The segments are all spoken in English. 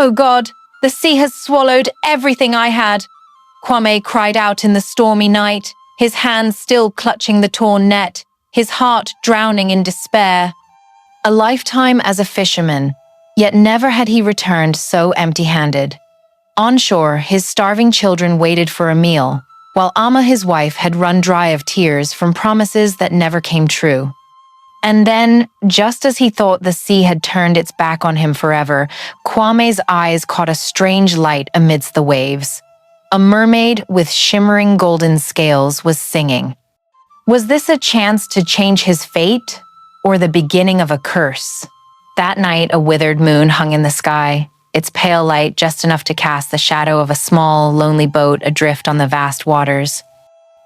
"Oh God, the sea has swallowed everything I had," Kwame cried out in the stormy night, his hands still clutching the torn net, his heart drowning in despair. A lifetime as a fisherman, yet never had he returned so empty-handed. On shore, his starving children waited for a meal, while Amma, his wife, had run dry of tears from promises that never came true. And then, just as he thought the sea had turned its back on him forever, Kwame's eyes caught a strange light amidst the waves. A mermaid with shimmering golden scales was singing. Was this a chance to change his fate, or the beginning of a curse? That night, a withered moon hung in the sky, its pale light just enough to cast the shadow of a small, lonely boat adrift on the vast waters.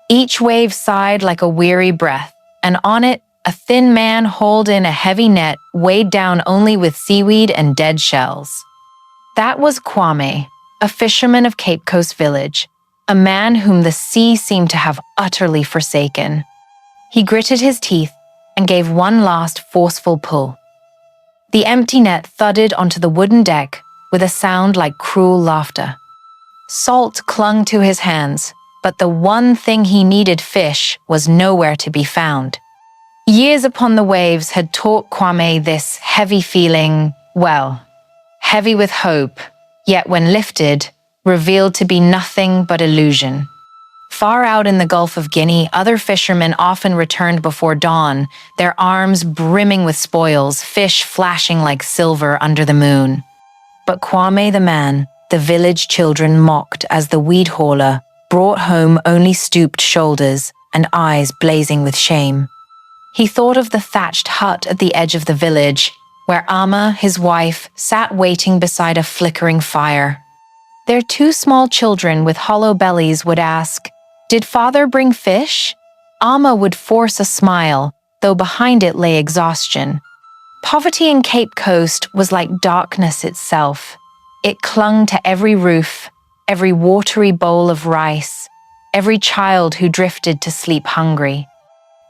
Each wave sighed like a weary breath, and on it, a thin man hauled in a heavy net weighed down only with seaweed and dead shells. That was Kwame, a fisherman of Cape Coast village, a man whom the sea seemed to have utterly forsaken. He gritted his teeth and gave one last forceful pull. The empty net thudded onto the wooden deck with a sound like cruel laughter. Salt clung to his hands, but the one thing he needed, fish, was nowhere to be found. Years upon the waves had taught Kwame this heavy feeling, well, heavy with hope, yet when lifted, revealed to be nothing but illusion. Far out in the Gulf of Guinea, other fishermen often returned before dawn, their arms brimming with spoils, fish flashing like silver under the moon. But Kwame the man, the village children mocked as the weed hauler brought home only stooped shoulders and eyes blazing with shame. He thought of the thatched hut at the edge of the village, where Amma, his wife, sat waiting beside a flickering fire. Their two small children with hollow bellies would ask, "Did father bring fish?" Amma would force a smile, though behind it lay exhaustion. Poverty in Cape Coast was like darkness itself. It clung to every roof, every watery bowl of rice, every child who drifted to sleep hungry.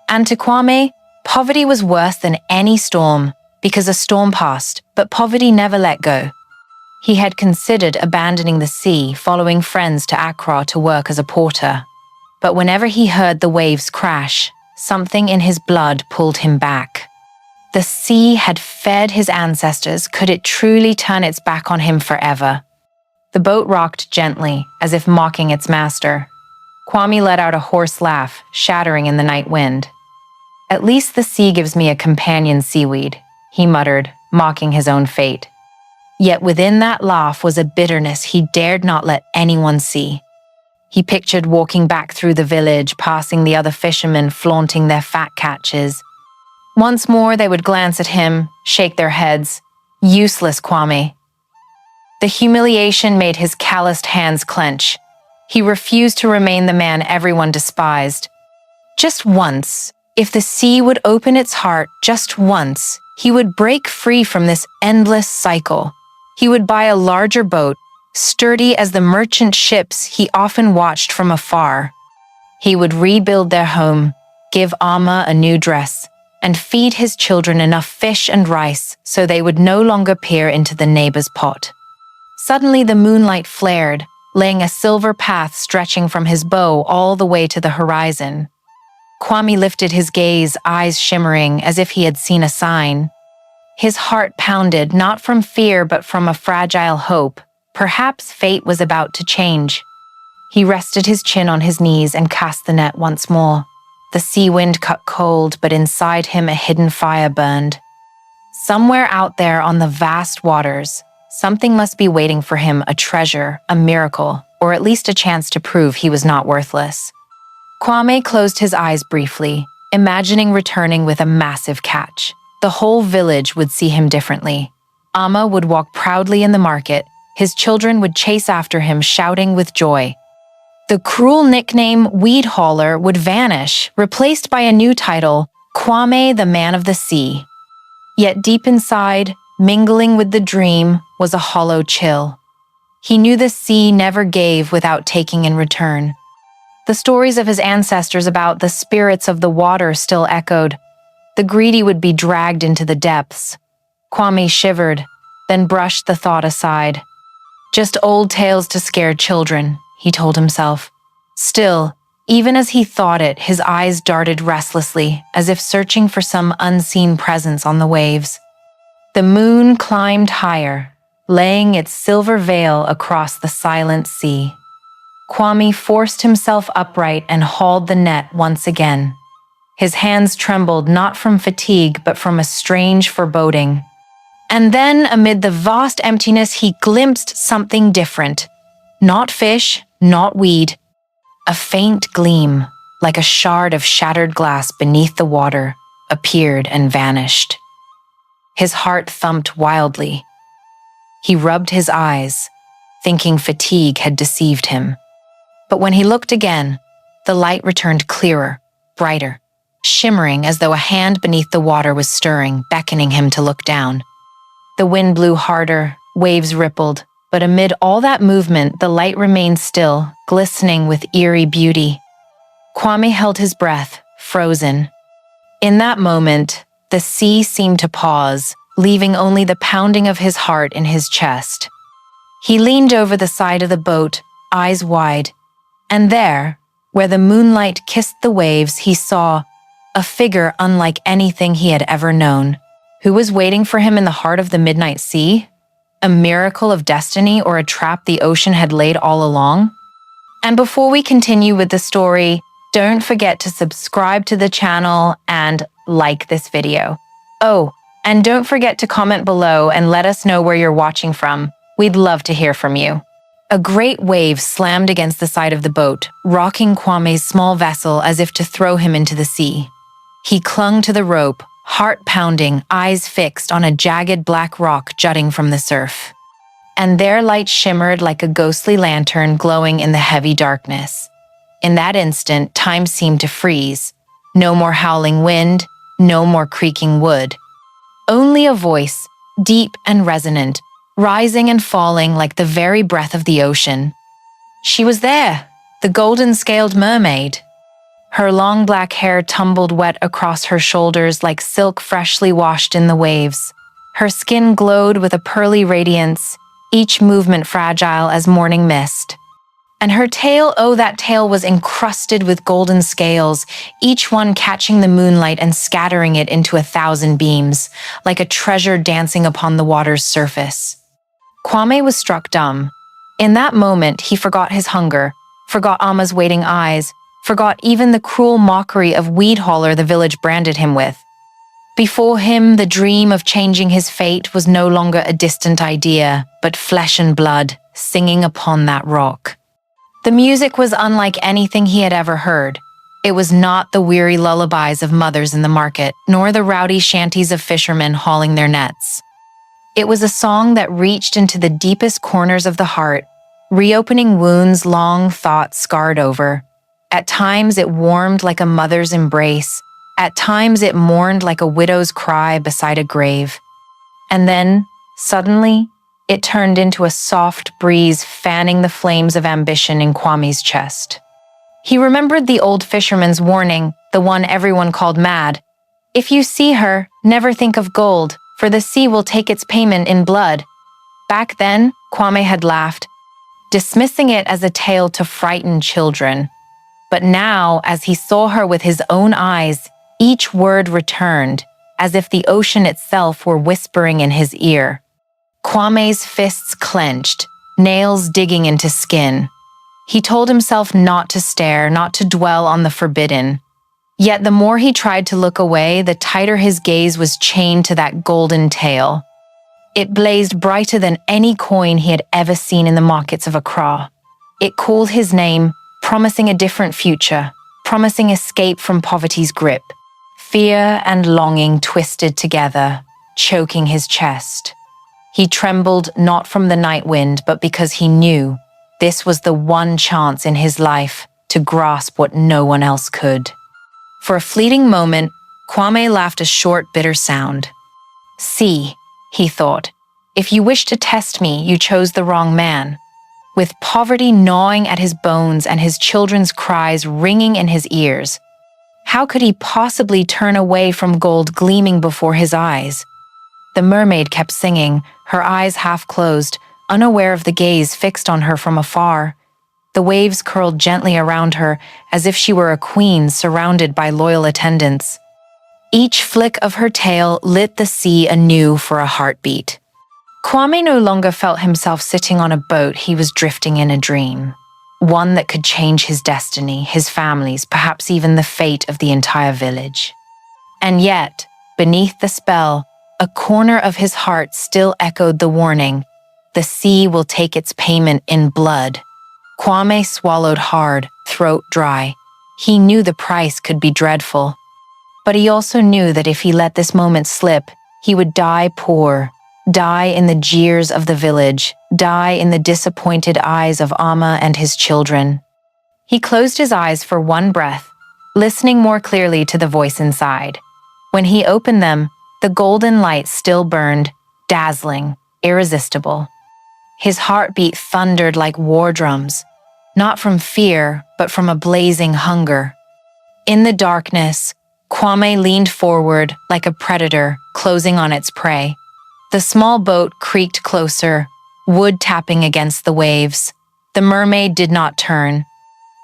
And to Kwame, poverty was worse than any storm, because a storm passed, but poverty never let go. He had considered abandoning the sea, following friends to Accra to work as a porter. But whenever he heard the waves crash, something in his blood pulled him back. The sea had fed his ancestors. Could it truly turn its back on him forever? The boat rocked gently, as if mocking its master. Kwame let out a hoarse laugh, shattering in the night wind. "At least the sea gives me a companion seaweed," he muttered, mocking his own fate. Yet within that laugh was a bitterness he dared not let anyone see. He pictured walking back through the village, passing the other fishermen flaunting their fat catches. Once more they would glance at him, shake their heads. Useless Kwame. The humiliation made his calloused hands clench. He refused to remain the man everyone despised. Just once, if the sea would open its heart just once, he would break free from this endless cycle. He would buy a larger boat, sturdy as the merchant ships he often watched from afar. He would rebuild their home, give Amma a new dress, and feed his children enough fish and rice so they would no longer peer into the neighbor's pot. Suddenly the moonlight flared, laying a silver path stretching from his bow all the way to the horizon. Kwame lifted his gaze, eyes shimmering as if he had seen a sign. His heart pounded, not from fear but from a fragile hope. Perhaps fate was about to change. He rested his chin on his knees and cast the net once more. The sea wind cut cold, but inside him a hidden fire burned. Somewhere out there on the vast waters, something must be waiting for him, a treasure, a miracle, or at least a chance to prove he was not worthless. Kwame closed his eyes briefly, imagining returning with a massive catch. The whole village would see him differently. Amma would walk proudly in the market. His children would chase after him, shouting with joy. The cruel nickname Weed Hauler would vanish, replaced by a new title, Kwame the Man of the Sea. Yet deep inside, mingling with the dream, was a hollow chill. He knew the sea never gave without taking in return. The stories of his ancestors about the spirits of the water still echoed. The greedy would be dragged into the depths. Kwame shivered, then brushed the thought aside. Just old tales to scare children, he told himself. Still, even as he thought it, his eyes darted restlessly, as if searching for some unseen presence on the waves. The moon climbed higher, laying its silver veil across the silent sea. Kwame forced himself upright and hauled the net once again. His hands trembled not from fatigue but from a strange foreboding. And then, amid the vast emptiness, he glimpsed something different. Not fish, not weed. A faint gleam, like a shard of shattered glass beneath the water, appeared and vanished. His heart thumped wildly. He rubbed his eyes, thinking fatigue had deceived him. But when he looked again, the light returned clearer, brighter, shimmering as though a hand beneath the water was stirring, beckoning him to look down. The wind blew harder, waves rippled, but amid all that movement, the light remained still, glistening with eerie beauty. Kwame held his breath, frozen. In that moment, the sea seemed to pause, leaving only the pounding of his heart in his chest. He leaned over the side of the boat, eyes wide, and there, where the moonlight kissed the waves, he saw a figure unlike anything he had ever known. Who was waiting for him in the heart of the midnight sea? A miracle of destiny or a trap the ocean had laid all along? And before we continue with the story, don't forget to subscribe to the channel and like this video. Oh, and don't forget to comment below and let us know where you're watching from. We'd love to hear from you. A great wave slammed against the side of the boat, rocking Kwame's small vessel as if to throw him into the sea. He clung to the rope, heart pounding, eyes fixed on a jagged black rock jutting from the surf. And their light shimmered like a ghostly lantern glowing in the heavy darkness. In that instant, time seemed to freeze. No more howling wind, no more creaking wood. Only a voice, deep and resonant, rising and falling like the very breath of the ocean. She was there, the golden-scaled mermaid. Her long black hair tumbled wet across her shoulders like silk freshly washed in the waves. Her skin glowed with a pearly radiance, each movement fragile as morning mist. And her tail, oh, that tail was encrusted with golden scales, each one catching the moonlight and scattering it into 1,000 beams, like a treasure dancing upon the water's surface. Kwame was struck dumb. In that moment, he forgot his hunger, forgot Amma's waiting eyes, forgot even the cruel mockery of weed hauler the village branded him with. Before him, the dream of changing his fate was no longer a distant idea, but flesh and blood, singing upon that rock. The music was unlike anything he had ever heard. It was not the weary lullabies of mothers in the market, nor the rowdy shanties of fishermen hauling their nets. It was a song that reached into the deepest corners of the heart, reopening wounds long thought scarred over. At times it warmed like a mother's embrace. At times it mourned like a widow's cry beside a grave. And then, suddenly, it turned into a soft breeze fanning the flames of ambition in Kwame's chest. He remembered the old fisherman's warning, the one everyone called mad. If you see her, never think of gold, for the sea will take its payment in blood. Back then, Kwame had laughed, dismissing it as a tale to frighten children. But now, as he saw her with his own eyes, each word returned, as if the ocean itself were whispering in his ear. Kwame's fists clenched, nails digging into skin. He told himself not to stare, not to dwell on the forbidden. Yet the more he tried to look away, the tighter his gaze was chained to that golden tail. It blazed brighter than any coin he had ever seen in the markets of Accra. It called his name, promising a different future, promising escape from poverty's grip. Fear and longing twisted together, choking his chest. He trembled not from the night wind, but because he knew this was the one chance in his life to grasp what no one else could. For a fleeting moment, Kwame laughed a short, bitter sound. See, he thought, if you wish to test me, you chose the wrong man. With poverty gnawing at his bones and his children's cries ringing in his ears, how could he possibly turn away from gold gleaming before his eyes? The mermaid kept singing, her eyes half closed, unaware of the gaze fixed on her from afar. The waves curled gently around her as if she were a queen surrounded by loyal attendants. Each flick of her tail lit the sea anew for a heartbeat. Kwame no longer felt himself sitting on a boat. He was drifting in a dream, one that could change his destiny, his family's, perhaps even the fate of the entire village. And yet, beneath the spell, a corner of his heart still echoed the warning, "The sea will take its payment in blood." Kwame swallowed hard, throat dry. He knew the price could be dreadful. But he also knew that if he let this moment slip, he would die poor, die in the jeers of the village, die in the disappointed eyes of Amma and his children. He closed his eyes for one breath, listening more clearly to the voice inside. When he opened them, the golden light still burned, dazzling, irresistible. His heartbeat thundered like war drums, not from fear, but from a blazing hunger. In the darkness, Kwame leaned forward like a predator closing on its prey. The small boat creaked closer, wood tapping against the waves. The mermaid did not turn.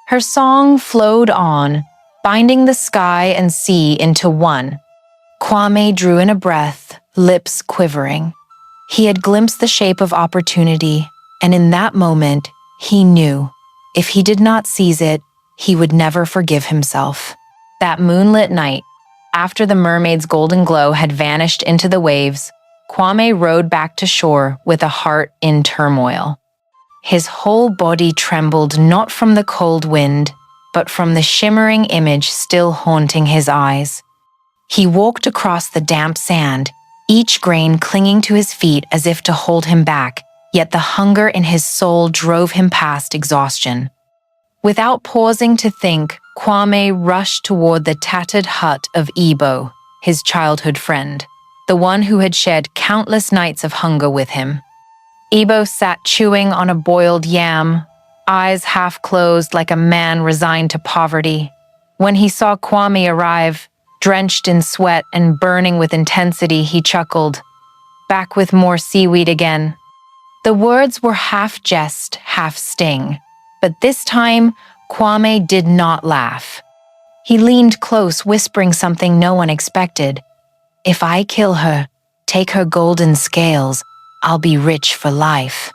Her song flowed on, binding the sky and sea into one. Kwame drew in a breath, lips quivering. He had glimpsed the shape of opportunity, and in that moment, he knew, if he did not seize it, he would never forgive himself. That moonlit night, after the mermaid's golden glow had vanished into the waves, Kwame rowed back to shore with a heart in turmoil. His whole body trembled not from the cold wind, but from the shimmering image still haunting his eyes. He walked across the damp sand, each grain clinging to his feet as if to hold him back, yet the hunger in his soul drove him past exhaustion. Without pausing to think, Kwame rushed toward the tattered hut of Ebo, his childhood friend, the one who had shared countless nights of hunger with him. Ebo sat chewing on a boiled yam, eyes half closed like a man resigned to poverty. When he saw Kwame arrive, drenched in sweat and burning with intensity, he chuckled, "Back with more seaweed again." The words were half jest, half sting, but this time, Kwame did not laugh. He leaned close, whispering something no one expected. "If I kill her, take her golden scales, I'll be rich for life."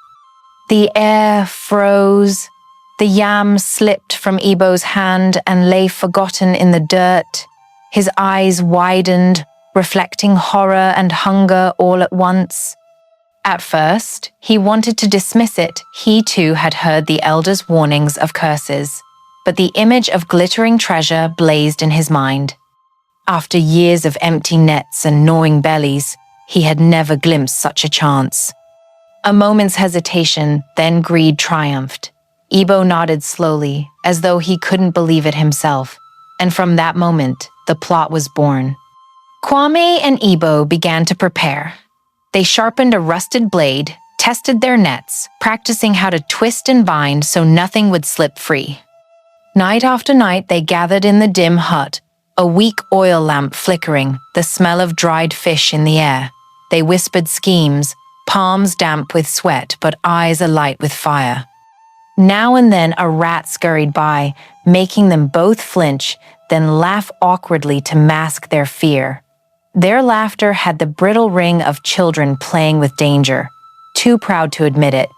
The air froze. The yam slipped from Ebo's hand and lay forgotten in the dirt. His eyes widened, reflecting horror and hunger all at once. At first, he wanted to dismiss it. He too had heard the elders' warnings of curses, but the image of glittering treasure blazed in his mind. After years of empty nets and gnawing bellies, he had never glimpsed such a chance. A moment's hesitation, then greed triumphed. Ebo nodded slowly, as though he couldn't believe it himself, and from that moment, the plot was born. Kwame and Ebo began to prepare. They sharpened a rusted blade, tested their nets, practicing how to twist and bind so nothing would slip free. Night after night, they gathered in the dim hut, a weak oil lamp flickering, the smell of dried fish in the air. They whispered schemes, palms damp with sweat but eyes alight with fire. Now and then a rat scurried by, making them both flinch, then laugh awkwardly to mask their fear. Their laughter had the brittle ring of children playing with danger, too proud to admit it.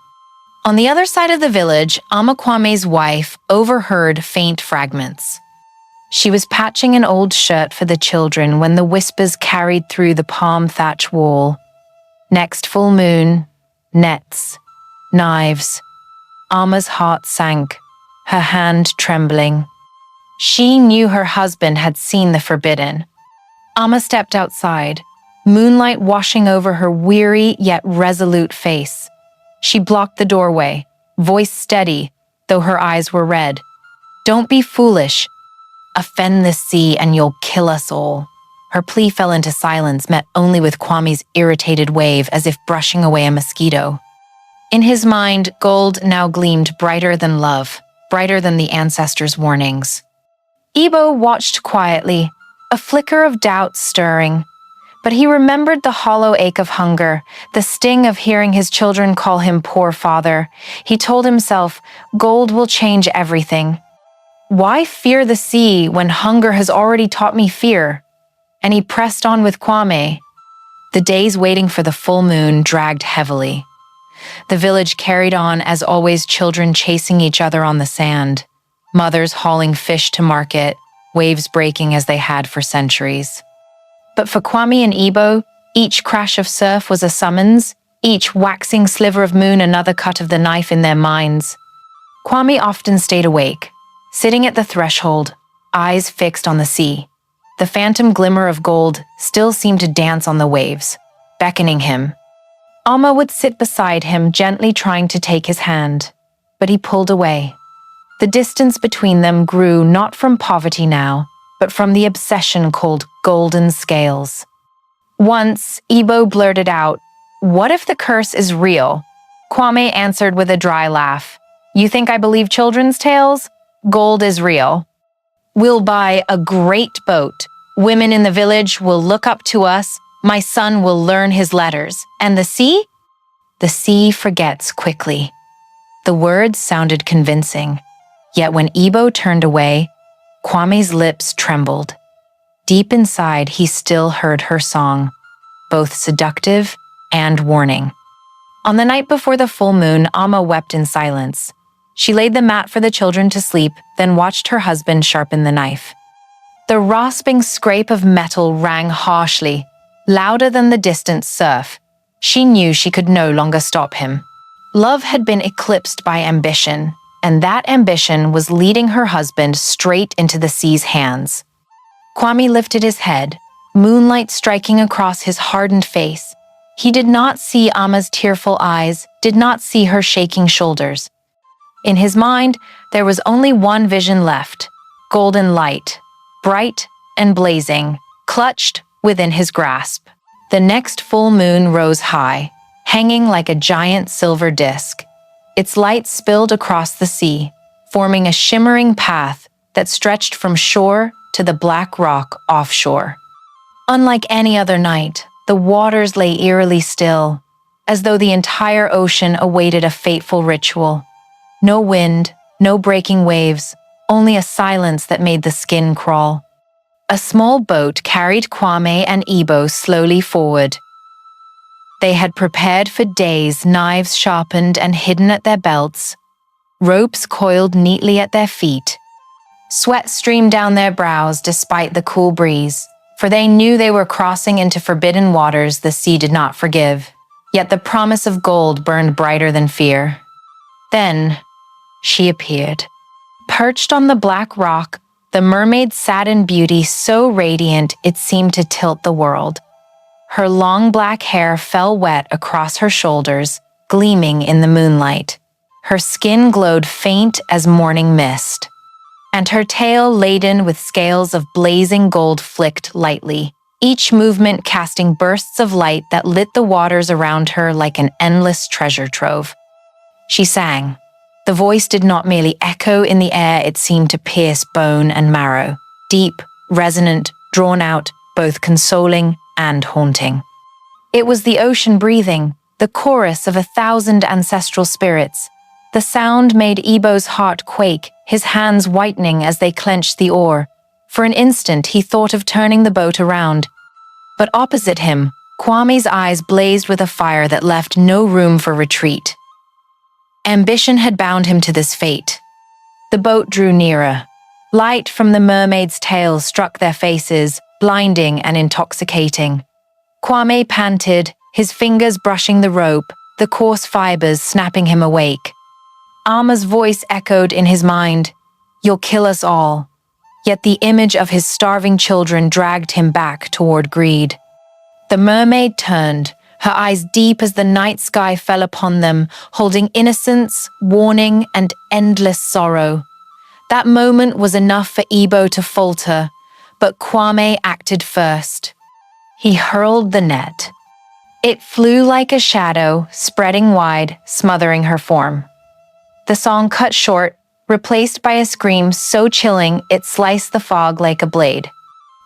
On the other side of the village, Ama Kwame's wife overheard faint fragments. She was patching an old shirt for the children when the whispers carried through the palm thatch wall. Next full moon, nets, knives. Ama's heart sank, her hand trembling. She knew her husband had seen the forbidden. Ama stepped outside, moonlight washing over her weary yet resolute face. She blocked the doorway, voice steady, though her eyes were red. "Don't be foolish. Offend the sea and you'll kill us all." Her plea fell into silence, met only with Kwame's irritated wave as if brushing away a mosquito. In his mind, gold now gleamed brighter than love, brighter than the ancestors' warnings. Ebo watched quietly, a flicker of doubt stirring, But he remembered the hollow ache of hunger, the sting of hearing his children call him poor father. He told himself, gold will change everything. Why fear the sea when hunger has already taught me fear? And he pressed on with kwame. The days waiting for the full moon dragged heavily. The village carried on as always, children chasing each other on the sand, mothers hauling fish to market, waves breaking as they had for centuries. But for Kwame and Ebo, each crash of surf was a summons, each waxing sliver of moon another cut of the knife in their minds. Kwame often stayed awake, sitting at the threshold, eyes fixed on the sea. The phantom glimmer of gold still seemed to dance on the waves, beckoning him. Amma would sit beside him, gently trying to take his hand, but he pulled away. The distance between them grew not from poverty now, but from the obsession called golden scales. Once, Ebo blurted out, "What if the curse is real?" Kwame answered with a dry laugh. "You think I believe children's tales? Gold is real. We'll buy a great boat. Women in the village will look up to us. My son will learn his letters. And the sea? The sea forgets quickly." The words sounded convincing, yet when Ebo turned away, Kwame's lips trembled. Deep inside, he still heard her song, both seductive and warning. On the night before the full moon, Amma wept in silence. She laid the mat for the children to sleep, then watched her husband sharpen the knife. The rasping scrape of metal rang harshly, louder than the distant surf. She knew she could no longer stop him. Love had been eclipsed by ambition, and that ambition was leading her husband straight into the sea's hands. Kwame lifted his head, moonlight striking across his hardened face. He did not see Amma's tearful eyes, did not see her shaking shoulders. In his mind, there was only one vision left: golden light, bright and blazing, clutched within his grasp. The next full moon rose high, hanging like a giant silver disk. Its light spilled across the sea, forming a shimmering path that stretched from shore to the black rock offshore. Unlike any other night, the waters lay eerily still, as though the entire ocean awaited a fateful ritual. No wind, no breaking waves, only a silence that made the skin crawl. A small boat carried Kwame and Ebo slowly forward. They had prepared for days, knives sharpened and hidden at their belts, ropes coiled neatly at their feet. Sweat streamed down their brows despite the cool breeze, for they knew they were crossing into forbidden waters the sea did not forgive. Yet the promise of gold burned brighter than fear. Then, she appeared. Perched on the black rock, the mermaid sat in beauty so radiant it seemed to tilt the world. Her long black hair fell wet across her shoulders, gleaming in the moonlight. Her skin glowed faint as morning mist, and her tail laden with scales of blazing gold flicked lightly, each movement casting bursts of light that lit the waters around her like an endless treasure trove. She sang. The voice did not merely echo in the air, it seemed to pierce bone and marrow. Deep, resonant, drawn out, both consoling and haunting. It was the ocean breathing, the chorus of 1,000 ancestral spirits. The sound made Ebo's heart quake, his hands whitening as they clenched the oar. For an instant, he thought of turning the boat around. But opposite him, Kwame's eyes blazed with a fire that left no room for retreat. Ambition had bound him to this fate. The boat drew nearer. Light from the mermaid's tail struck their faces, blinding and intoxicating. Kwame panted, his fingers brushing the rope, the coarse fibers snapping him awake. Amma's voice echoed in his mind, "You'll kill us all." Yet the image of his starving children dragged him back toward greed. The mermaid turned, her eyes deep as the night sky fell upon them, holding innocence, warning, and endless sorrow. That moment was enough for Ebo to falter, but Kwame acted first. He hurled the net. It flew like a shadow, spreading wide, smothering her form. The song cut short, replaced by a scream so chilling it sliced the fog like a blade.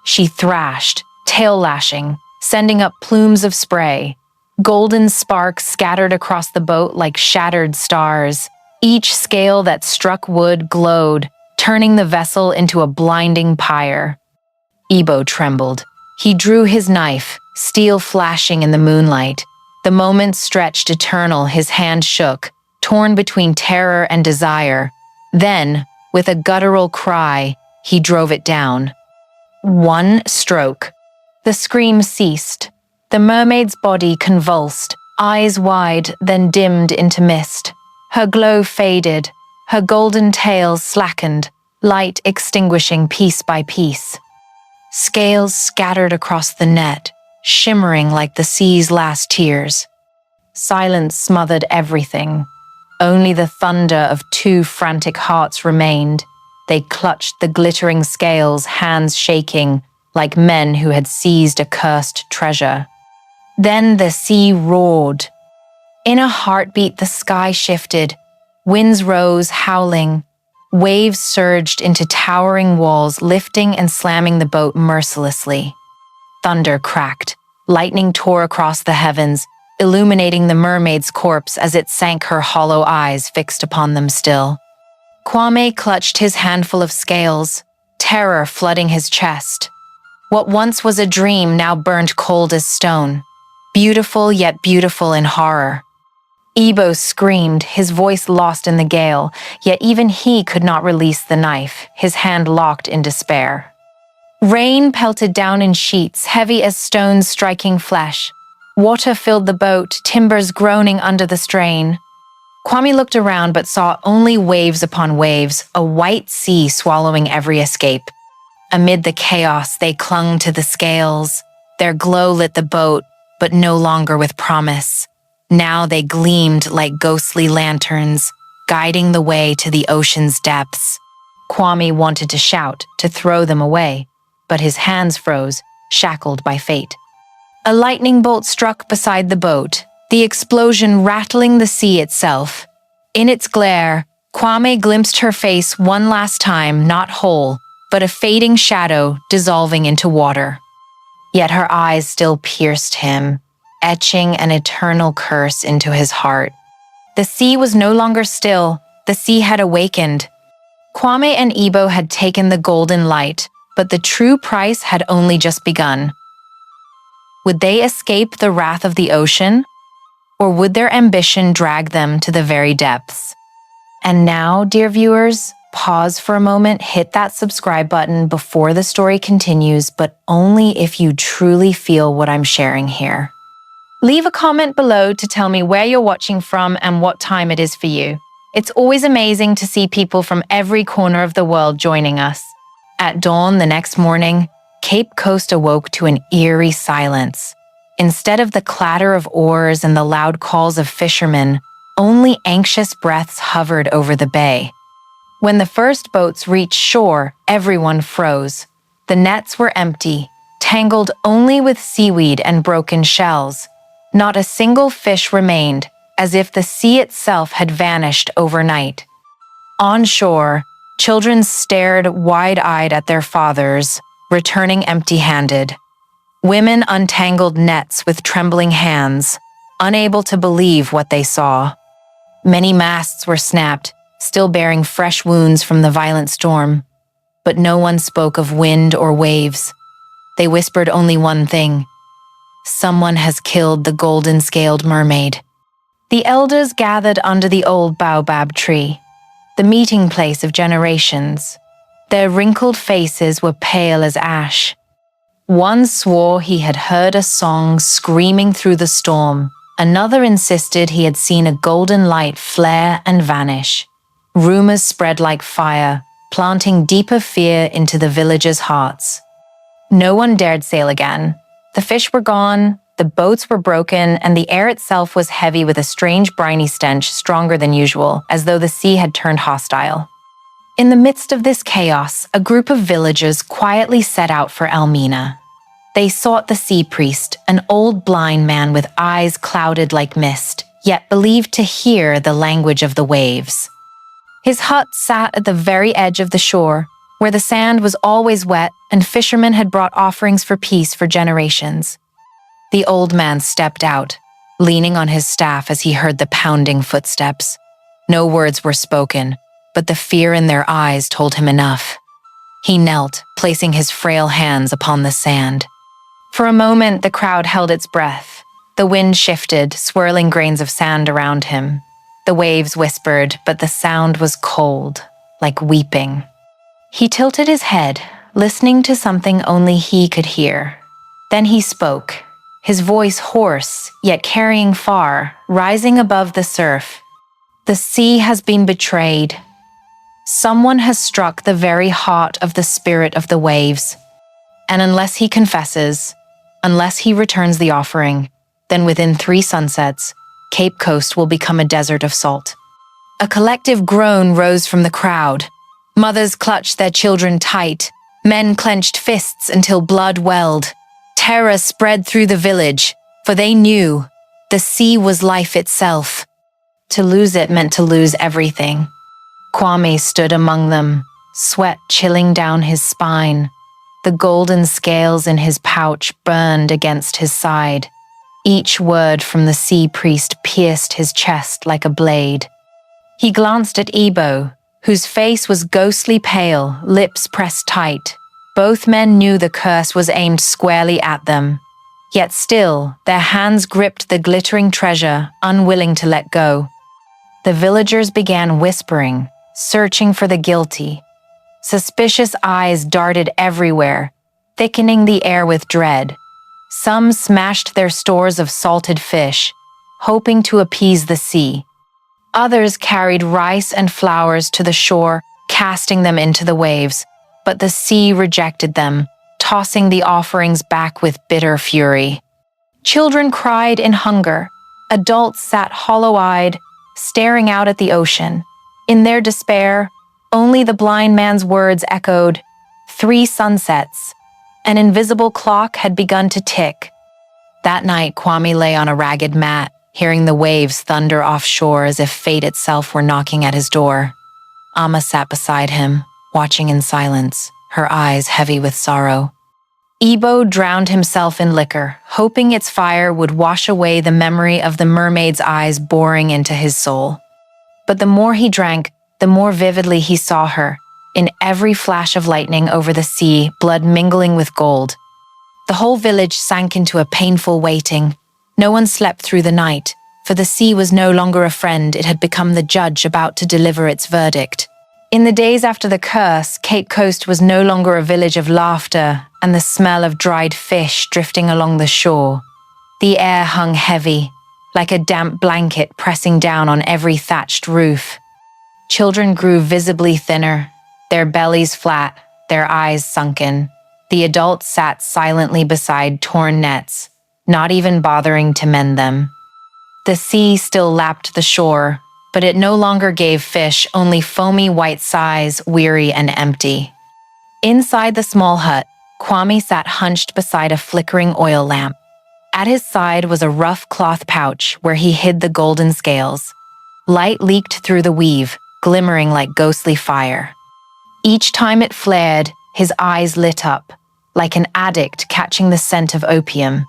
She thrashed, tail lashing, sending up plumes of spray. Golden sparks scattered across the boat like shattered stars. Each scale that struck wood glowed, turning the vessel into a blinding pyre. Ebo trembled. He drew his knife, steel flashing in the moonlight. The moment stretched eternal, his hand shook, torn between terror and desire. Then, with a guttural cry, he drove it down. One stroke. The scream ceased. The mermaid's body convulsed, eyes wide, then dimmed into mist. Her glow faded, her golden tail slackened, light extinguishing piece by piece. Scales scattered across the net, shimmering like the sea's last tears. Silence smothered everything. Only the thunder of two frantic hearts remained. They clutched the glittering scales, hands shaking, like men who had seized a cursed treasure. Then the sea roared. In a heartbeat, the sky shifted. Winds rose, howling. Waves surged into towering walls, lifting and slamming the boat mercilessly. Thunder cracked. Lightning tore across the heavens, illuminating the mermaid's corpse as it sank, her hollow eyes fixed upon them still. Kwame clutched his handful of scales, terror flooding his chest. What once was a dream now burned cold as stone, beautiful yet beautiful in horror. Ebo screamed, his voice lost in the gale, yet even he could not release the knife, his hand locked in despair. Rain pelted down in sheets, heavy as stones striking flesh. Water filled the boat, timbers groaning under the strain. Kwame looked around but saw only waves upon waves, a white sea swallowing every escape. Amid the chaos, they clung to the scales. Their glow lit the boat, but no longer with promise. Now they gleamed like ghostly lanterns, guiding the way to the ocean's depths. Kwame wanted to shout, to throw them away, but his hands froze, shackled by fate. A lightning bolt struck beside the boat, the explosion rattling the sea itself. In its glare, Kwame glimpsed her face one last time, not whole, but a fading shadow dissolving into water. Yet her eyes still pierced him, etching an eternal curse into his heart. The sea was no longer still, the sea had awakened. Kwame and Ebo had taken the golden light, but the true price had only just begun. Would they escape the wrath of the ocean? Or would their ambition drag them to the very depths? And now, dear viewers, pause for a moment, hit that subscribe button before the story continues, but only if you truly feel what I'm sharing here. Leave a comment below to tell me where you're watching from and what time it is for you. It's always amazing to see people from every corner of the world joining us. At dawn the next morning, Cape Coast awoke to an eerie silence. Instead of the clatter of oars and the loud calls of fishermen, only anxious breaths hovered over the bay. When the first boats reached shore, everyone froze. The nets were empty, tangled only with seaweed and broken shells. Not a single fish remained, as if the sea itself had vanished overnight. On shore, children stared wide-eyed at their fathers, returning empty-handed. Women untangled nets with trembling hands, unable to believe what they saw. Many masts were snapped, still bearing fresh wounds from the violent storm. But no one spoke of wind or waves. They whispered only one thing: someone has killed the golden-scaled mermaid. The elders gathered under the old baobab tree, the meeting place of generations. Their wrinkled faces were pale as ash. One swore he had heard a song screaming through the storm. Another insisted he had seen a golden light flare and vanish. Rumors spread like fire, planting deeper fear into the villagers' hearts. No one dared sail again. The fish were gone, the boats were broken, and the air itself was heavy with a strange briny stench stronger than usual, as though the sea had turned hostile. In the midst of this chaos, a group of villagers quietly set out for Elmina. They sought the sea priest, an old blind man with eyes clouded like mist, yet believed to hear the language of the waves. His hut sat at the very edge of the shore, where the sand was always wet and fishermen had brought offerings for peace for generations. The old man stepped out, leaning on his staff as he heard the pounding footsteps. No words were spoken, but the fear in their eyes told him enough. He knelt, placing his frail hands upon the sand. For a moment, the crowd held its breath. The wind shifted, swirling grains of sand around him. The waves whispered, but the sound was cold, like weeping. He tilted his head, listening to something only he could hear. Then he spoke, his voice hoarse, yet carrying far, rising above the surf. The sea has been betrayed. Someone has struck the very heart of the spirit of the waves. And unless he confesses, unless he returns the offering, then within 3 sunsets, Cape Coast will become a desert of salt. A collective groan rose from the crowd. Mothers clutched their children tight. Men clenched fists until blood welled. Terror spread through the village, for they knew the sea was life itself. To lose it meant to lose everything. Kwame stood among them, sweat chilling down his spine. The golden scales in his pouch burned against his side. Each word from the sea priest pierced his chest like a blade. He glanced at Ebo, whose face was ghostly pale, lips pressed tight. Both men knew the curse was aimed squarely at them. Yet still, their hands gripped the glittering treasure, unwilling to let go. The villagers began whispering, searching for the guilty. Suspicious eyes darted everywhere, thickening the air with dread. Some smashed their stores of salted fish, hoping to appease the sea. Others carried rice and flowers to the shore, casting them into the waves. But the sea rejected them, tossing the offerings back with bitter fury. Children cried in hunger. Adults sat hollow-eyed, staring out at the ocean. In their despair, only the blind man's words echoed, 3 sunsets. An invisible clock had begun to tick. That night, Kwame lay on a ragged mat, hearing the waves thunder offshore as if fate itself were knocking at his door. Amma sat beside him, watching in silence, her eyes heavy with sorrow. Ebo drowned himself in liquor, hoping its fire would wash away the memory of the mermaid's eyes boring into his soul. But the more he drank, the more vividly he saw her, in every flash of lightning over the sea, blood mingling with gold. The whole village sank into a painful waiting. No one slept through the night, for the sea was no longer a friend, it had become the judge about to deliver its verdict. In the days after the curse, Cape Coast was no longer a village of laughter and the smell of dried fish drifting along the shore. The air hung heavy, like a damp blanket pressing down on every thatched roof. Children grew visibly thinner, their bellies flat, their eyes sunken. The adults sat silently beside torn nets, not even bothering to mend them. The sea still lapped the shore, but it no longer gave fish, only foamy white sighs, weary and empty. Inside the small hut, Kwame sat hunched beside a flickering oil lamp. At his side was a rough cloth pouch where he hid the golden scales. Light leaked through the weave, glimmering like ghostly fire. Each time it flared, his eyes lit up, like an addict catching the scent of opium.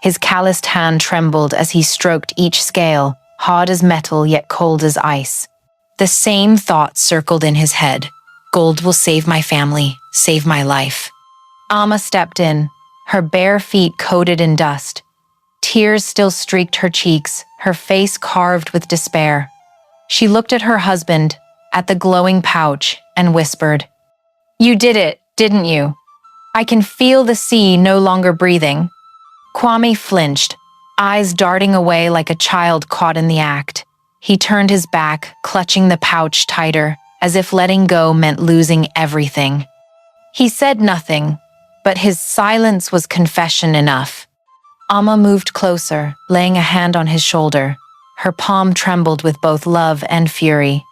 His calloused hand trembled as he stroked each scale, hard as metal yet cold as ice. The same thought circled in his head. Gold will save my family, save my life. Amma stepped in, her bare feet coated in dust. Tears still streaked her cheeks, her face carved with despair. She looked at her husband, at the glowing pouch, and whispered, "You did it, didn't you? I can feel the sea no longer breathing." Kwame flinched, eyes darting away like a child caught in the act. He turned his back, clutching the pouch tighter, as if letting go meant losing everything. He said nothing, but his silence was confession enough. Amma moved closer, laying a hand on his shoulder. Her palm trembled with both love and fury.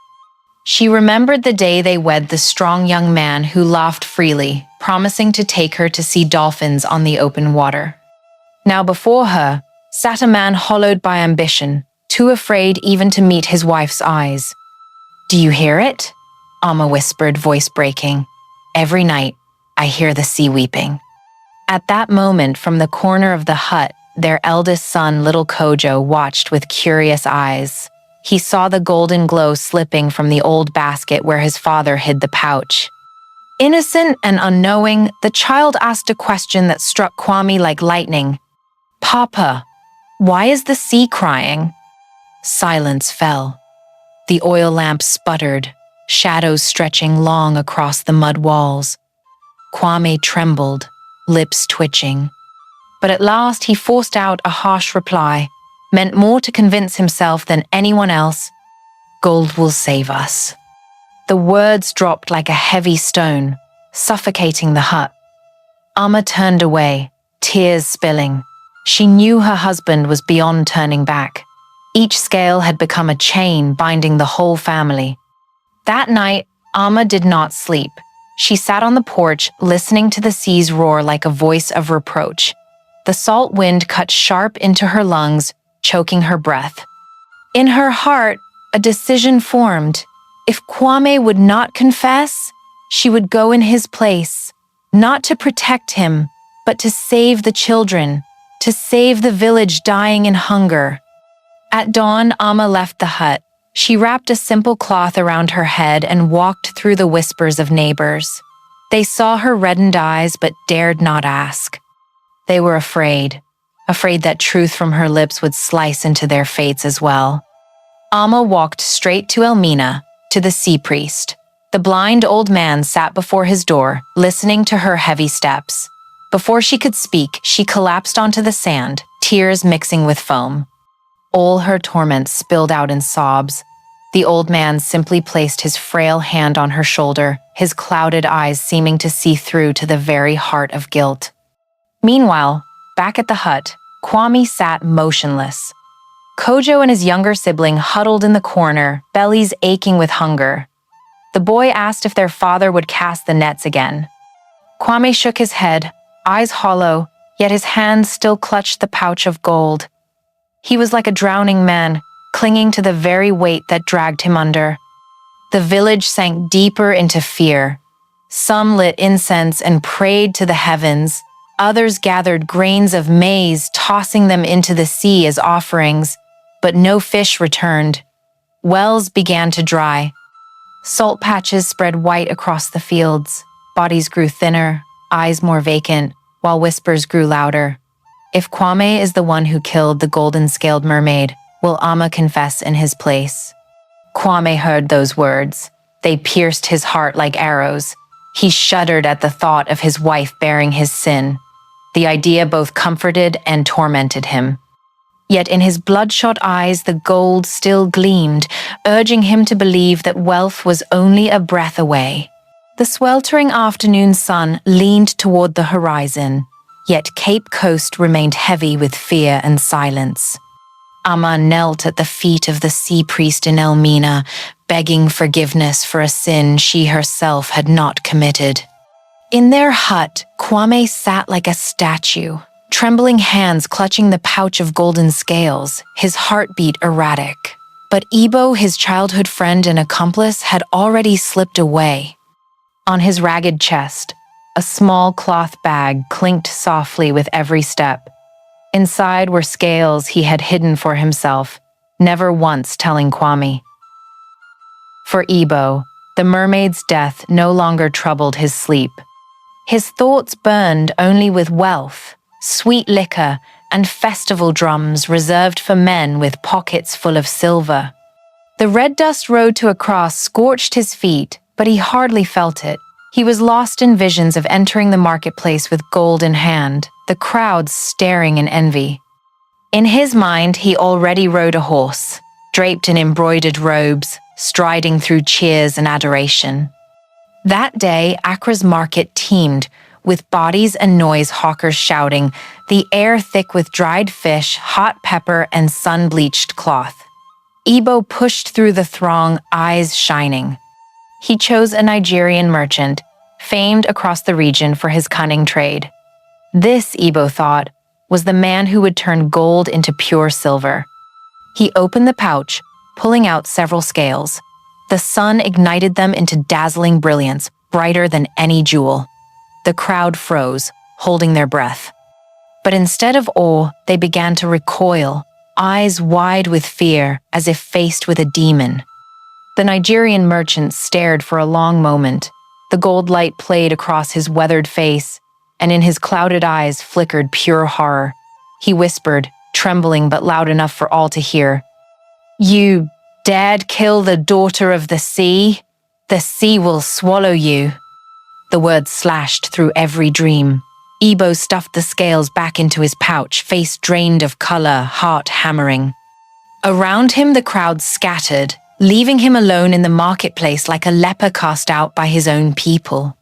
She remembered the day they wed the strong young man who laughed freely, promising to take her to see dolphins on the open water. Now before her sat a man hollowed by ambition, too afraid even to meet his wife's eyes. "Do you hear it?" Amma whispered, voice breaking. "Every night, I hear the sea weeping." At that moment, from the corner of the hut, Their eldest son, little Kojo, watched with curious eyes. He saw the golden glow slipping from the old basket where his father hid the pouch. Innocent and unknowing, the child asked a question that struck Kwame like lightning. "Papa, why is the sea crying?" Silence fell. The oil lamp sputtered, shadows stretching long across the mud walls. Kwame trembled, lips twitching. But at last he forced out a harsh reply, meant more to convince himself than anyone else. "Gold will save us." The words dropped like a heavy stone, suffocating the hut. Amma turned away, tears spilling. She knew her husband was beyond turning back. Each scale had become a chain binding the whole family. That night, Amma did not sleep. She sat on the porch, listening to the sea's roar like a voice of reproach. The salt wind cut sharp into her lungs, choking her breath. In her heart, a decision formed. If Kwame would not confess, she would go in his place, not to protect him, but to save the children, to save the village dying in hunger. At dawn, Amma left the hut. She wrapped a simple cloth around her head and walked through the whispers of neighbors. They saw her reddened eyes but dared not ask. They were afraid that truth from her lips would slice into their fates as well. Amma walked straight to Elmina, to the sea priest. The blind old man sat before his door, listening to her heavy steps. Before she could speak, she collapsed onto the sand, tears mixing with foam. All her torment spilled out in sobs. The old man simply placed his frail hand on her shoulder, his clouded eyes seeming to see through to the very heart of guilt. Meanwhile, back at the hut, Kwame sat motionless. Kojo and his younger sibling huddled in the corner, bellies aching with hunger. The boy asked if their father would cast the nets again. Kwame shook his head, eyes hollow, yet his hands still clutched the pouch of gold. He was like a drowning man, clinging to the very weight that dragged him under. The village sank deeper into fear. Some lit incense and prayed to the heavens. Others gathered grains of maize, tossing them into the sea as offerings. But no fish returned. Wells began to dry. Salt patches spread white across the fields. Bodies grew thinner, eyes more vacant, while whispers grew louder. If Kwame is the one who killed the golden-scaled mermaid, will Amma confess in his place? Kwame heard those words. They pierced his heart like arrows. He shuddered at the thought of his wife bearing his sin. The idea both comforted and tormented him. Yet in his bloodshot eyes the gold still gleamed, urging him to believe that wealth was only a breath away. The sweltering afternoon sun leaned toward the horizon, yet Cape Coast remained heavy with fear and silence. Amma knelt at the feet of the sea priest in Elmina, begging forgiveness for a sin she herself had not committed. In their hut, Kwame sat like a statue, trembling hands clutching the pouch of golden scales, his heartbeat erratic. But Ibo, his childhood friend and accomplice, had already slipped away. On his ragged chest, a small cloth bag clinked softly with every step. Inside were scales he had hidden for himself, never once telling Kwame. For Ibo, the mermaid's death no longer troubled his sleep. His thoughts burned only with wealth, sweet liquor, and festival drums reserved for men with pockets full of silver. The red dust road to Accra scorched his feet, but he hardly felt it. He was lost in visions of entering the marketplace with gold in hand, the crowds staring in envy. In his mind, he already rode a horse, draped in embroidered robes, striding through cheers and adoration. That day, Accra's market teemed, with bodies and noise hawkers shouting, the air thick with dried fish, hot pepper, and sun-bleached cloth. Ibo pushed through the throng, eyes shining. He chose a Nigerian merchant, famed across the region for his cunning trade. This, Ibo thought, was the man who would turn gold into pure silver. He opened the pouch, pulling out several scales. The sun ignited them into dazzling brilliance, brighter than any jewel. The crowd froze, holding their breath. But instead of awe, they began to recoil, eyes wide with fear, as if faced with a demon. The Nigerian merchant stared for a long moment. The gold light played across his weathered face, and in his clouded eyes flickered pure horror. He whispered, trembling but loud enough for all to hear, "You dared kill the daughter of the sea? The sea will swallow you." The words slashed through every dream. Ebo stuffed the scales back into his pouch, face drained of color, heart hammering. Around him the crowd scattered, leaving him alone in the marketplace like a leper cast out by his own people.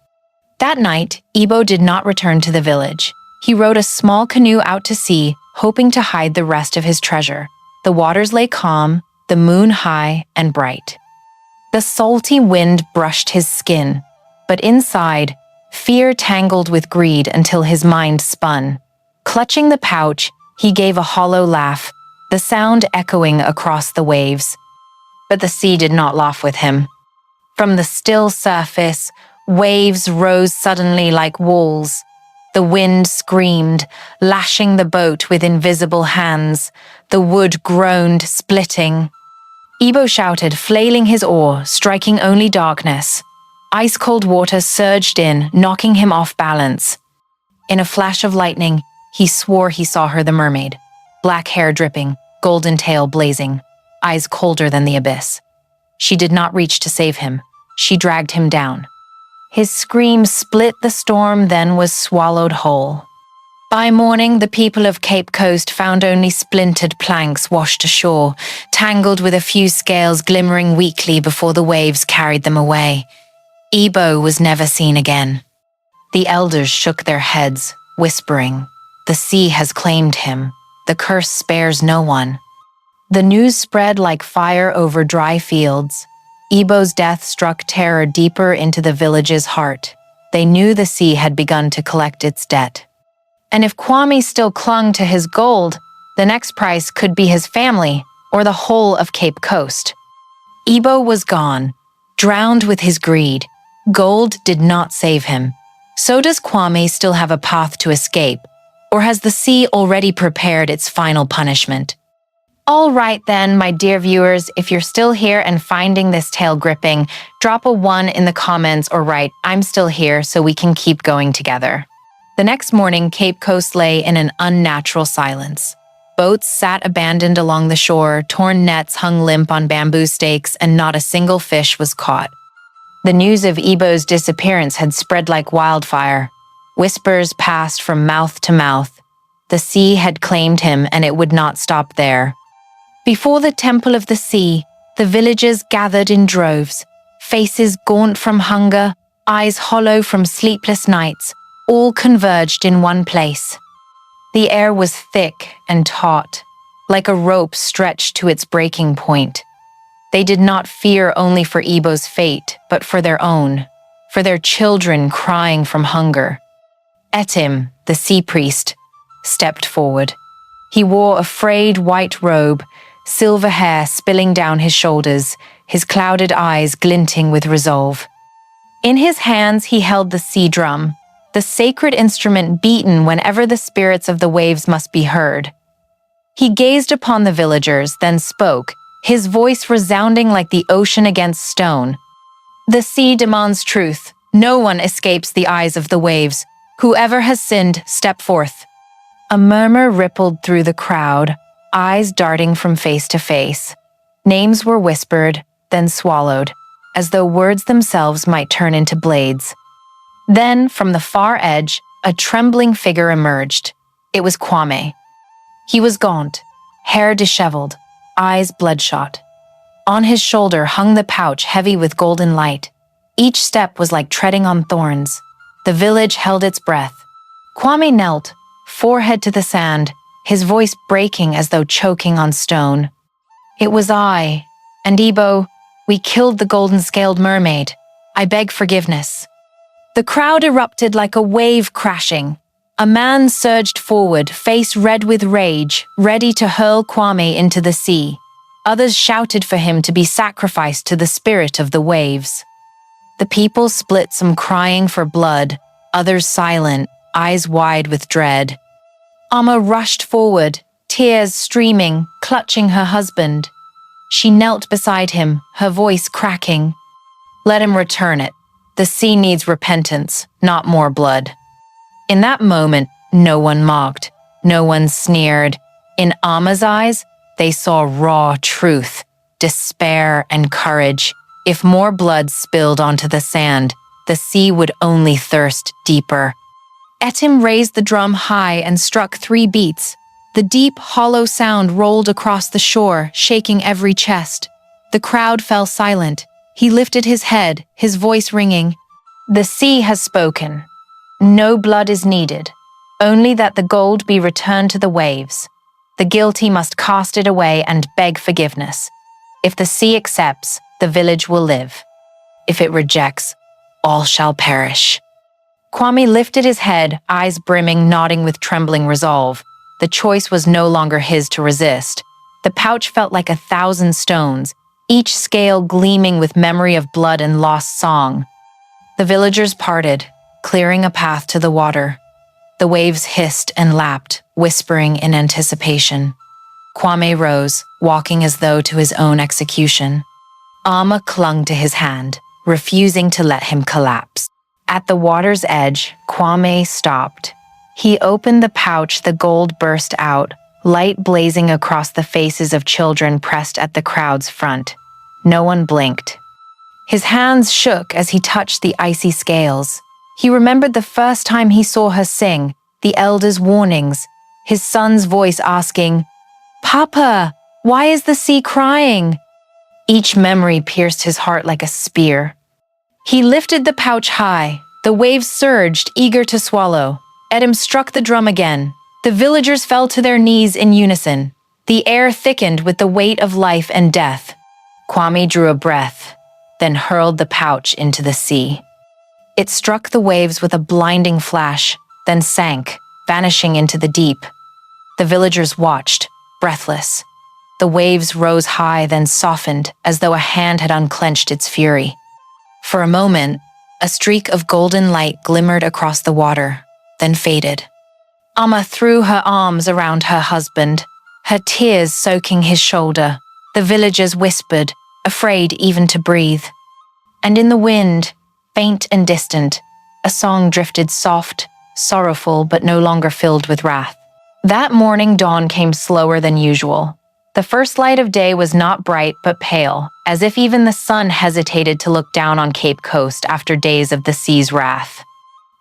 That night, Ebo did not return to the village. He rowed a small canoe out to sea, hoping to hide the rest of his treasure. The waters lay calm, the moon high and bright. The salty wind brushed his skin, but inside, fear tangled with greed until his mind spun. Clutching the pouch, he gave a hollow laugh, the sound echoing across the waves. But the sea did not laugh with him. From the still surface, waves rose suddenly like walls. The wind screamed, lashing the boat with invisible hands. The wood groaned, splitting. Ebo shouted, flailing his oar, striking only darkness. Ice-cold water surged in, knocking him off balance. In a flash of lightning, he swore he saw her, the mermaid. Black hair dripping, golden tail blazing, eyes colder than the abyss. She did not reach to save him. She dragged him down. His scream split the storm, then was swallowed whole. By morning, the people of Cape Coast found only splintered planks washed ashore, tangled with a few scales glimmering weakly before the waves carried them away. Ebo was never seen again. The elders shook their heads, whispering, "The sea has claimed him. The curse spares no one." The news spread like fire over dry fields. Ebo's death struck terror deeper into the village's heart. They knew the sea had begun to collect its debt. And if Kwame still clung to his gold, the next price could be his family or the whole of Cape Coast. Ebo was gone, drowned with his greed. Gold did not save him. So does Kwame still have a path to escape, or has the sea already prepared its final punishment? All right then, my dear viewers, if you're still here and finding this tale gripping, drop a 1 in the comments or write, "I'm still here," so we can keep going together. The next morning, Cape Coast lay in an unnatural silence. Boats sat abandoned along the shore, torn nets hung limp on bamboo stakes, and not a single fish was caught. The news of Ebo's disappearance had spread like wildfire. Whispers passed from mouth to mouth. The sea had claimed him, and it would not stop there. Before the temple of the sea, the villagers gathered in droves, faces gaunt from hunger, eyes hollow from sleepless nights, all converged in one place. The air was thick and taut, like a rope stretched to its breaking point. They did not fear only for Ebo's fate, but for their own, for their children crying from hunger. Etim, the sea priest, stepped forward. He wore a frayed white robe, silver hair spilling down his shoulders, his clouded eyes glinting with resolve. In his hands he held the sea drum, the sacred instrument beaten whenever the spirits of the waves must be heard. He gazed upon the villagers, then spoke, his voice resounding like the ocean against stone. "The sea demands truth. No one escapes the eyes of the waves. Whoever has sinned, step forth." A murmur rippled through the crowd, eyes darting from face to face. Names were whispered, then swallowed, as though words themselves might turn into blades. Then, from the far edge, a trembling figure emerged. It was Kwame. He was gaunt, hair disheveled, eyes bloodshot. On his shoulder hung the pouch heavy with golden light. Each step was like treading on thorns. The village held its breath. Kwame knelt, forehead to the sand, his voice breaking as though choking on stone. "It was I, and Ebo, we killed the golden-scaled mermaid. I beg forgiveness." The crowd erupted like a wave crashing. A man surged forward, face red with rage, ready to hurl Kwame into the sea. Others shouted for him to be sacrificed to the spirit of the waves. The people split, some crying for blood, others silent, eyes wide with dread. Amma rushed forward, tears streaming, clutching her husband. She knelt beside him, her voice cracking. "Let him return it. The sea needs repentance, not more blood." In that moment, no one mocked, no one sneered. In Amma's eyes, they saw raw truth, despair, and courage. If more blood spilled onto the sand, the sea would only thirst deeper. Etim raised the drum high and struck 3 beats. The deep, hollow sound rolled across the shore, shaking every chest. The crowd fell silent. He lifted his head, his voice ringing. "The sea has spoken. No blood is needed, only that the gold be returned to the waves. The guilty must cast it away and beg forgiveness. If the sea accepts, the village will live. If it rejects, all shall perish." Kwame lifted his head, eyes brimming, nodding with trembling resolve. The choice was no longer his to resist. The pouch felt like 1,000 stones, each scale gleaming with memory of blood and lost song. The villagers parted, clearing a path to the water. The waves hissed and lapped, whispering in anticipation. Kwame rose, walking as though to his own execution. Amma clung to his hand, refusing to let him collapse. At the water's edge, Kwame stopped. He opened the pouch, the gold burst out, light blazing across the faces of children pressed at the crowd's front. No one blinked. His hands shook as he touched the icy scales. He remembered the first time he saw her sing, the elders' warnings, his son's voice asking, "Papa, why is the sea crying?" Each memory pierced his heart like a spear. He lifted the pouch high. The waves surged, eager to swallow. Etim struck the drum again. The villagers fell to their knees in unison. The air thickened with the weight of life and death. Kwame drew a breath, then hurled the pouch into the sea. It struck the waves with a blinding flash, then sank, vanishing into the deep. The villagers watched, breathless. The waves rose high, then softened, as though a hand had unclenched its fury. For a moment, a streak of golden light glimmered across the water, then faded. Amma threw her arms around her husband, her tears soaking his shoulder. The villagers whispered, afraid even to breathe. And in the wind, faint and distant, a song drifted soft, sorrowful, but no longer filled with wrath. That morning dawn came slower than usual. The first light of day was not bright but pale, as if even the sun hesitated to look down on Cape Coast after days of the sea's wrath.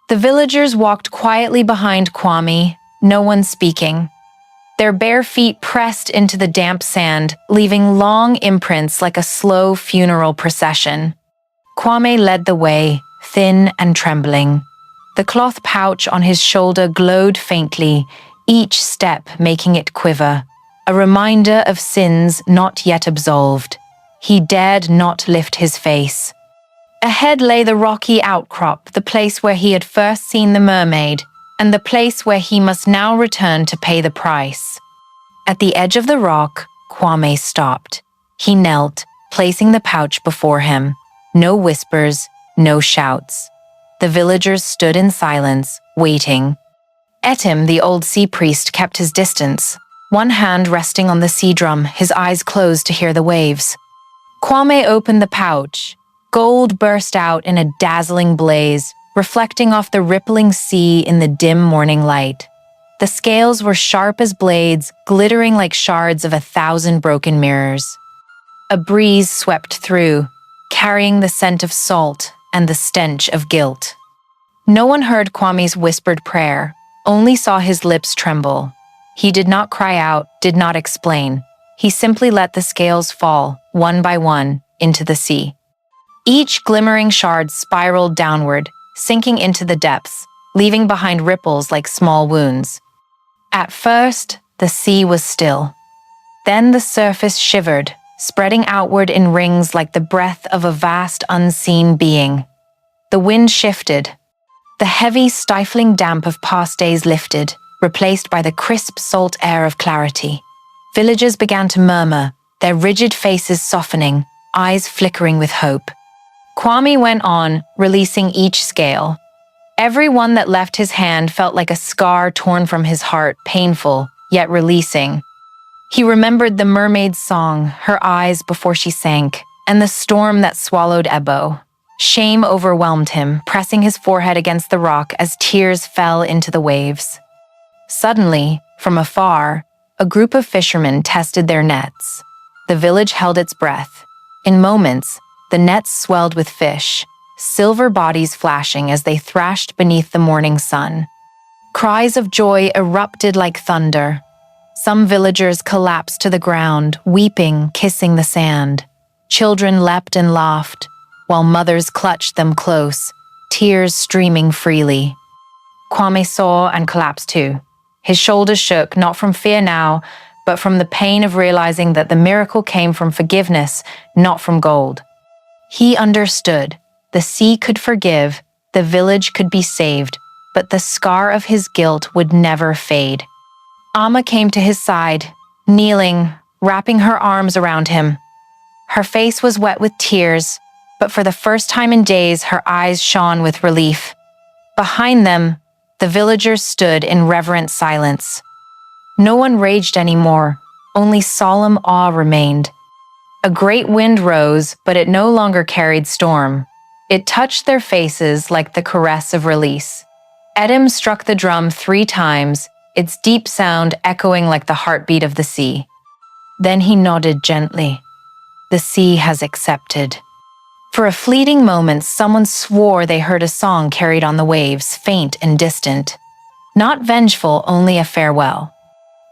The villagers walked quietly behind Kwame, no one speaking. Their bare feet pressed into the damp sand, leaving long imprints like a slow funeral procession. Kwame led the way, thin and trembling. The cloth pouch on his shoulder glowed faintly, each step making it quiver, a reminder of sins not yet absolved. He dared not lift his face. Ahead lay the rocky outcrop, the place where he had first seen the mermaid, and the place where he must now return to pay the price. At the edge of the rock, Kwame stopped. He knelt, placing the pouch before him. No whispers, no shouts. The villagers stood in silence, waiting. Etim, the old sea priest, kept his distance, one hand resting on the sea drum, his eyes closed to hear the waves. Kwame opened the pouch. Gold burst out in a dazzling blaze, reflecting off the rippling sea in the dim morning light. The scales were sharp as blades, glittering like shards of 1,000 broken mirrors. A breeze swept through, carrying the scent of salt and the stench of guilt. No one heard Kwame's whispered prayer, only saw his lips tremble. He did not cry out, did not explain. He simply let the scales fall, one by one, into the sea. Each glimmering shard spiraled downward, sinking into the depths, leaving behind ripples like small wounds. At first, the sea was still. Then the surface shivered, spreading outward in rings like the breath of a vast unseen being. The wind shifted. The heavy, stifling damp of past days lifted, replaced by the crisp salt air of clarity. Villagers began to murmur, their rigid faces softening, eyes flickering with hope. Kwame went on, releasing each scale. Every one that left his hand felt like a scar torn from his heart, painful, yet releasing. He remembered the mermaid's song, her eyes before she sank, and the storm that swallowed Ebo. Shame overwhelmed him, pressing his forehead against the rock as tears fell into the waves. Suddenly, from afar, a group of fishermen tested their nets. The village held its breath. In moments, the nets swelled with fish, silver bodies flashing as they thrashed beneath the morning sun. Cries of joy erupted like thunder. Some villagers collapsed to the ground, weeping, kissing the sand. Children leapt and laughed, while mothers clutched them close, tears streaming freely. Kwame saw and collapsed too. His shoulders shook, not from fear now, but from the pain of realizing that the miracle came from forgiveness, not from gold. He understood. The sea could forgive, the village could be saved, but the scar of his guilt would never fade. Amma came to his side, kneeling, wrapping her arms around him. Her face was wet with tears, but for the first time in days, her eyes shone with relief. Behind them, the villagers stood in reverent silence. No one raged anymore, only solemn awe remained. A great wind rose, but it no longer carried storm. It touched their faces like the caress of release. Edem struck the drum 3 times, its deep sound echoing like the heartbeat of the sea. Then he nodded gently. The sea has accepted. For a fleeting moment, someone swore they heard a song carried on the waves, faint and distant. Not vengeful, only a farewell.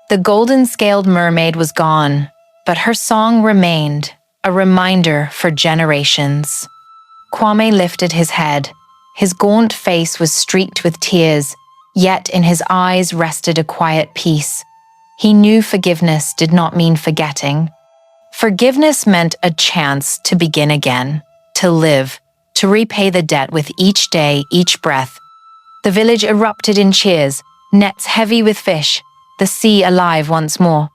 The golden-scaled mermaid was gone, but her song remained, a reminder for generations. Kwame lifted his head. His gaunt face was streaked with tears, yet in his eyes rested a quiet peace. He knew forgiveness did not mean forgetting. Forgiveness meant a chance to begin again, to live, to repay the debt with each day, each breath. The village erupted in cheers, nets heavy with fish, the sea alive once more.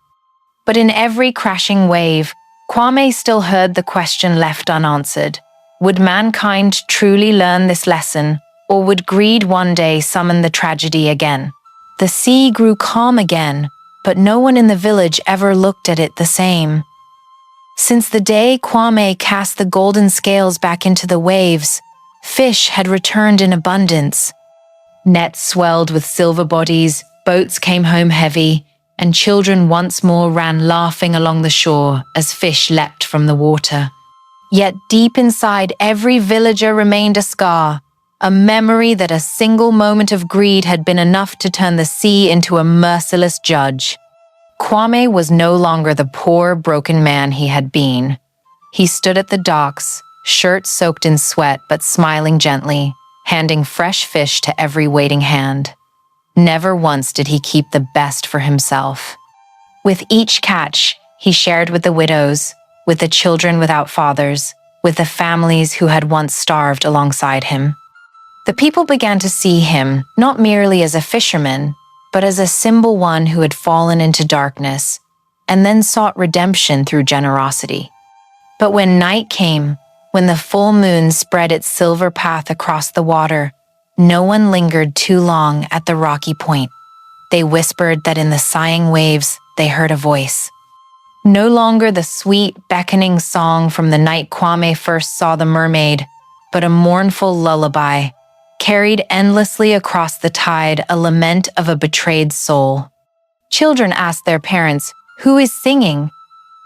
But in every crashing wave, Kwame still heard the question left unanswered. Would mankind truly learn this lesson, or would greed one day summon the tragedy again? The sea grew calm again, but no one in the village ever looked at it the same. Since the day Kwame cast the golden scales back into the waves, fish had returned in abundance. Nets swelled with silver bodies, boats came home heavy, and children once more ran laughing along the shore as fish leapt from the water. Yet deep inside every villager remained a scar, a memory that a single moment of greed had been enough to turn the sea into a merciless judge. Kwame was no longer the poor, broken man he had been. He stood at the docks, shirt soaked in sweat but smiling gently, handing fresh fish to every waiting hand. Never once did he keep the best for himself. With each catch, he shared with the widows, with the children without fathers, with the families who had once starved alongside him. The people began to see him not merely as a fisherman, but as a simple one who had fallen into darkness, and then sought redemption through generosity. But when night came, when the full moon spread its silver path across the water, no one lingered too long at the rocky point. They whispered that in the sighing waves they heard a voice. No longer the sweet, beckoning song from the night Kwame first saw the mermaid, but a mournful lullaby, carried endlessly across the tide, a lament of a betrayed soul. Children asked their parents, "Who is singing?"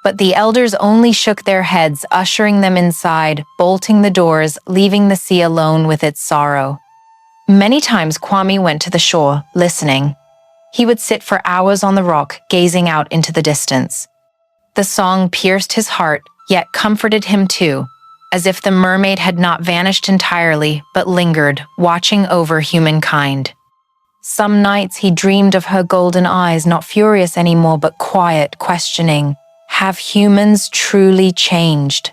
But the elders only shook their heads, ushering them inside, bolting the doors, leaving the sea alone with its sorrow. Many times Kwame went to the shore, listening. He would sit for hours on the rock, gazing out into the distance. The song pierced his heart, yet comforted him too, as if the mermaid had not vanished entirely, but lingered, watching over humankind. Some nights he dreamed of her golden eyes, not furious anymore, but quiet, questioning, have humans truly changed?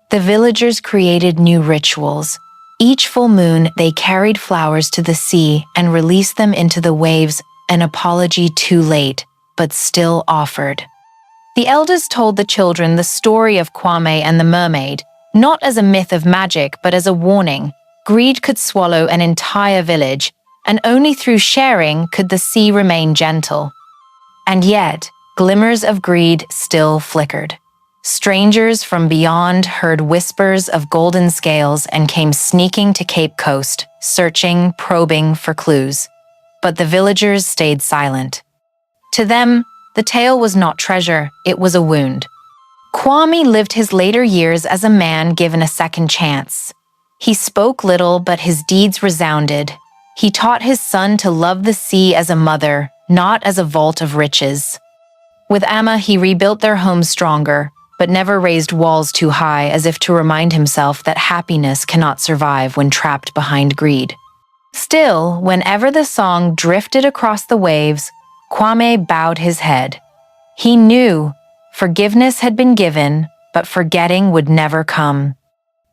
The villagers created new rituals. Each full moon, they carried flowers to the sea and released them into the waves, an apology too late, but still offered. The elders told the children the story of Kwame and the mermaid, not as a myth of magic, but as a warning. Greed could swallow an entire village, and only through sharing could the sea remain gentle. And yet, glimmers of greed still flickered. Strangers from beyond heard whispers of golden scales and came sneaking to Cape Coast, searching, probing for clues. But the villagers stayed silent. To them, the tale was not treasure, it was a wound. Kwame lived his later years as a man given a second chance. He spoke little, but his deeds resounded. He taught his son to love the sea as a mother, not as a vault of riches. With Amma, he rebuilt their home stronger, but never raised walls too high, as if to remind himself that happiness cannot survive when trapped behind greed. Still, whenever the song drifted across the waves, Kwame bowed his head. He knew forgiveness had been given, but forgetting would never come.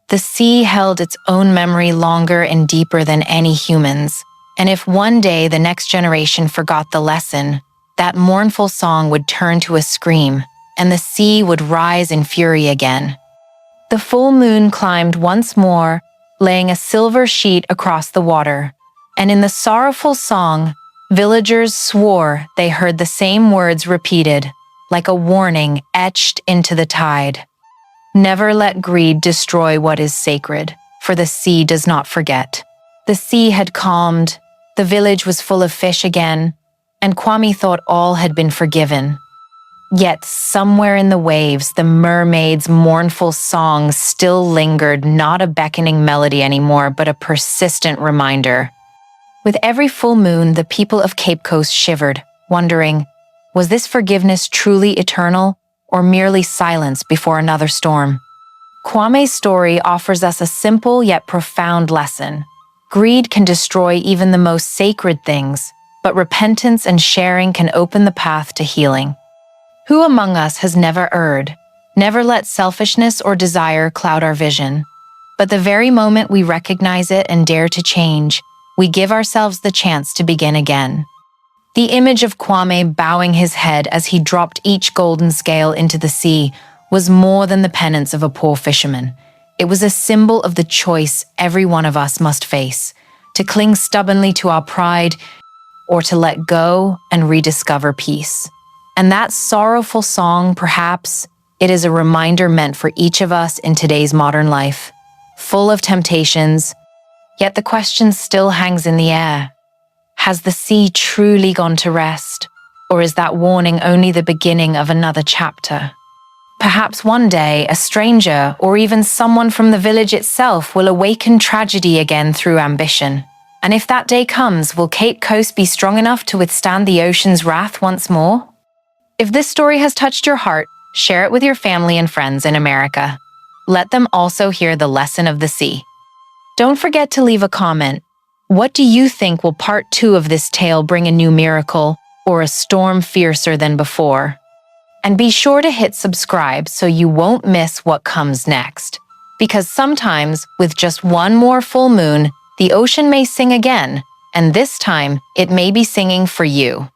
The sea held its own memory longer and deeper than any humans, and if one day the next generation forgot the lesson, that mournful song would turn to a scream, and the sea would rise in fury again. The full moon climbed once more, laying a silver sheet across the water, and in the sorrowful song, villagers swore they heard the same words repeated, like a warning etched into the tide. Never let greed destroy what is sacred, for the sea does not forget. The sea had calmed, the village was full of fish again, and Kwame thought all had been forgiven. Yet somewhere in the waves, the mermaid's mournful song still lingered, not a beckoning melody anymore, but a persistent reminder. With every full moon, the people of Cape Coast shivered, wondering, was this forgiveness truly eternal, or merely silence before another storm? Kwame's story offers us a simple yet profound lesson. Greed can destroy even the most sacred things, but repentance and sharing can open the path to healing. Who among us has never erred, never let selfishness or desire cloud our vision? But the very moment we recognize it and dare to change, we give ourselves the chance to begin again. The image of Kwame bowing his head as he dropped each golden scale into the sea was more than the penance of a poor fisherman. It was a symbol of the choice every one of us must face, to cling stubbornly to our pride or to let go and rediscover peace. And that sorrowful song, perhaps, it is a reminder meant for each of us in today's modern life, full of temptations, yet the question still hangs in the air. Has the sea truly gone to rest, or is that warning only the beginning of another chapter? Perhaps one day, a stranger, or even someone from the village itself, will awaken tragedy again through ambition. And if that day comes, will Cape Coast be strong enough to withstand the ocean's wrath once more? If this story has touched your heart, share it with your family and friends in America. Let them also hear the lesson of the sea. Don't forget to leave a comment. What do you think will part 2 of this tale bring a new miracle or a storm fiercer than before? And be sure to hit subscribe so you won't miss what comes next. Because sometimes, with just one more full moon, the ocean may sing again, and this time it may be singing for you.